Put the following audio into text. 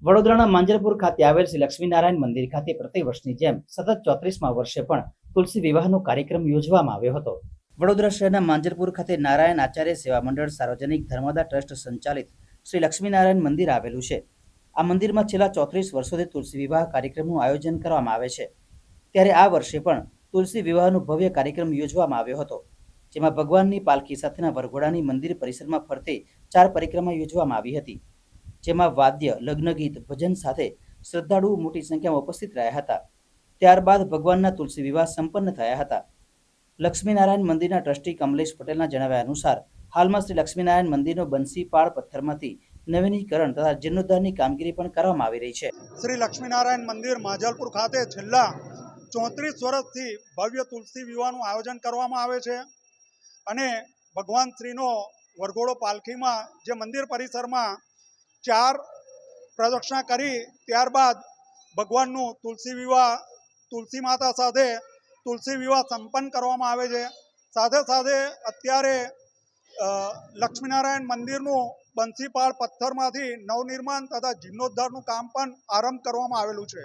વડોદરાના માંજલપુર ખાતે આવેલ શ્રી લક્ષ્મીનારાયણ મંદિર ખાતે પ્રતિ વર્ષની જેમ સતત 34મા વર્ષે પણ તુલસી વિવાહનો કાર્યક્રમ યોજવામાં આવ્યો હતો। વડોદરા શહેરના માંજલપુર ખાતે નારાયણ આચાર્ય સેવા મંડળ સાર્વજનિક ધર્મદા ટ્રસ્ટ સંચાલિત શ્રી લક્ષ્મીનારાયણ મંદિર આવેલું છે। આ મંદિરમાં છેલ્લા 34 વર્ષોથી તુલસી વિવાહ કાર્યક્રમનું આયોજન કરવામાં આવે છે। ત્યારે આ વર્ષે પણ તુલસી વિવાહનો ભવ્ય કાર્યક્રમ યોજવામાં આવ્યો હતો, જેમાં ભગવાનની પાલખી સાથેના વરઘોડાની મંદિર પરિસરમાં ફરતે 4 પરિક્રમા યોજવામાં આવી હતી, જેમાં વાદ્ય, લગ્ન ગીત, ભજન સાથે શ્રદ્ધાળુઓ મોટી સંખ્યામાં ઉપસ્થિત રહ્યા હતા। ત્યારબાદ ભગવાનના તુલસી વિવાહ સંપન્ન થયા હતા। લક્ષ્મીનારાયણ મંદિરના ટ્રસ્ટી કમલેશ પટેલના જણાવ્યા અનુસાર હાલમાં શ્રી લક્ષ્મીનારાયણ મંદિરનો બંસીપાળ પથ્થરમાંથી નવીનીકરણ તથા જીર્ણોદ્ધારની કામગીરી પણ કરવામાં આવી રહી છે। શ્રી લક્ષ્મીનારાયણ મંદિર માંજલપુર ખાતે છેલ્લા 34 વર્ષથી ભવ્ય તુલસી વિવાહનું આયોજન કરવામાં આવે છે અને ભગવાન શ્રીનો વરઘોડો પાલખીમાં જે મંદિર પરિસરમાં 4 પ્રદક્ષિણા કરી ત્યારબાદ ભગવાનનું તુલસી માતા સાથે તુલસી વિવાહ સંપન્ન કરવામાં આવે છે। સાથે સાથે અત્યારે લક્ષ્મીનારાયણ મંદિરનું બંસીપાળ પથ્થરમાંથી નવનિર્માણ તથા જીર્ણોદ્ધારનું કામ પણ આરંભ કરવામાં આવેલું છે।